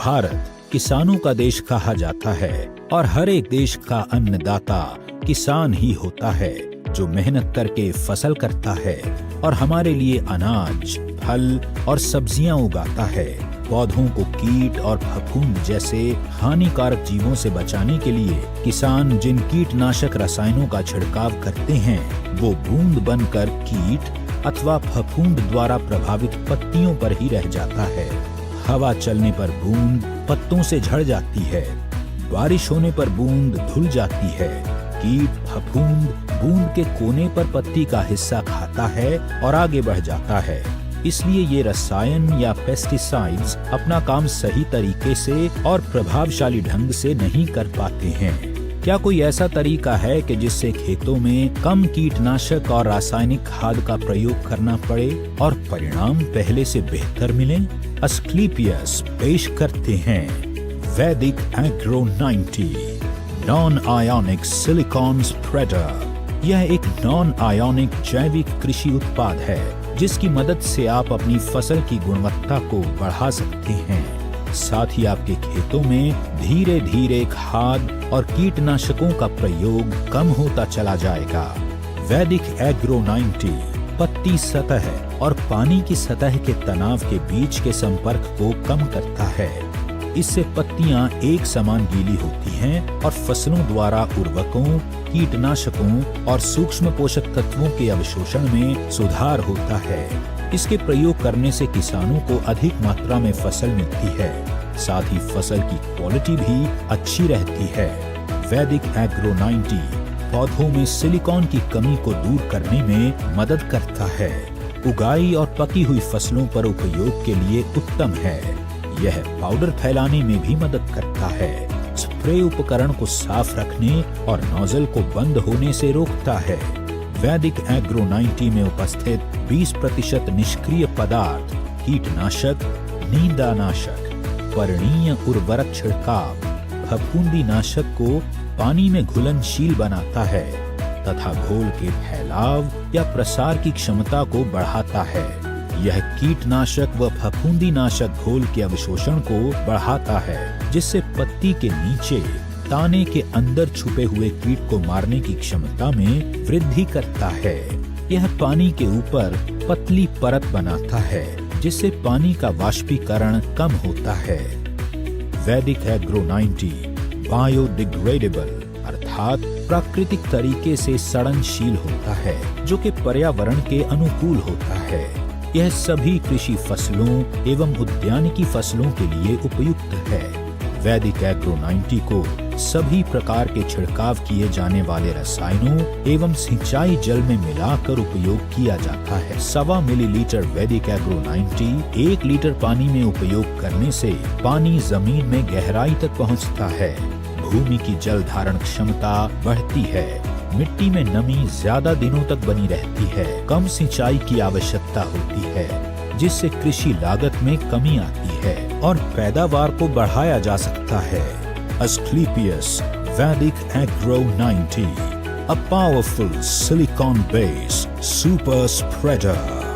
भारत किसानों का देश कहा जाता है और हर एक देश का अन्नदाता किसान ही होता है, जो मेहनत करके फसल करता है और हमारे लिए अनाज, फल और सब्जियां उगाता है। पौधों को कीट और फफूंद जैसे हानिकारक जीवों से बचाने के लिए किसान जिन कीटनाशक रसायनों का छिड़काव करते हैं, वो बूंद बनकर कीट अथवा फफूंद द्वारा प्रभावित पत्तियों पर ही रह जाता है। हवा चलने पर बूंद पत्तों से झड़ जाती है, बारिश होने पर बूंद धुल जाती है। कीट फफूंद बूंद के कोने पर पत्ती का हिस्सा खाता है और आगे बढ़ जाता है। इसलिए ये रसायन या पेस्टिसाइड्स अपना काम सही तरीके से और प्रभावशाली ढंग से नहीं कर पाते हैं। क्या कोई ऐसा तरीका है कि जिससे खेतों में कम कीटनाशक और रासायनिक खाद का प्रयोग करना पड़े और परिणाम पहले से बेहतर मिले? अस्क्लेपियस पेश करते हैं वैदिक agro 90 non ionic silicon spreader. यह एक नॉन आयोनिक जैविक कृषि उत्पाद है जिसकी मदद से आप अपनी फसल की गुणवत्ता को बढ़ा सकते हैं। साथ ही आपके खेतों में धीरे धीरे खाद और कीटनाशकों का प्रयोग कम होता चला जाएगा। वैदिक एग्रो 90 पत्ती सतह और पानी की सतह के तनाव के बीच के संपर्क को कम करता है। इससे पत्तियां एक समान गीली होती हैं और फसलों द्वारा उर्वरकों, कीटनाशकों और सूक्ष्म पोषक तत्वों के अवशोषण में सुधार होता है। इसके प्रयोग करने से किसानों को अधिक मात्रा में फसल मिलती है, साथ ही फसल की क्वालिटी भी अच्छी रहती है। वैदिक एग्रो 90 पौधों में सिलिकॉन की कमी को दूर करने में मदद करता है। उगाई और पकी हुई फसलों पर उपयोग के लिए उत्तम है। यह पाउडर फैलाने में भी मदद करता है। स्प्रे उपकरण को साफ रखने और नोजल को बंद होने से रोकता है। वैदिक एग्रो 90 में उपस्थित 20% निष्क्रिय पदार्थ कीटनाशक, नींदानाशक, पर्णीय उर्वरक छिड़काव, फफूंदी नाशक को पानी में घुलनशील बनाता है तथा घोल के फैलाव या प्रसार की क्षमता को बढ़ाता है। यह कीटनाशक व फफूंदी नाशक घोल के अवशोषण को बढ़ाता है, जिससे पत्ती के नीचे ताने के अंदर छुपे हुए कीट को मारने की क्षमता में वृद्धि करता है। यह पानी के ऊपर पतली परत बनाता है, जिससे पानी का वाष्पीकरण कम होता है। वैदिक एग्रो 90 बायोडिग्रेडेबल अर्थात प्राकृतिक तरीके से सड़नशील होता है, जो कि पर्यावरण के अनुकूल होता है। यह सभी कृषि फसलों एवं उद्यानिकी फसलों के लिए उपयुक्त है। वैदिक एग्रो 90 को सभी प्रकार के छिड़काव किए जाने वाले रसायनों एवं सिंचाई जल में मिलाकर उपयोग किया जाता है। 1.25 मिलीलीटर वैदिक एग्रो 90 1 लीटर पानी में उपयोग करने से पानी जमीन में गहराई तक पहुंचता है। भूमि की जल धारण क्षमता बढ़ती है। मिट्टी में नमी ज्यादा दिनों तक बनी रहती है। कम सिंचाई की आवश्यकता होती है, जिससे कृषि लागत में कमी आती है और पैदावार को बढ़ाया जा सकता है। अस्क्लेपियस वैदिक agro 90 a powerful silicon based super spreader।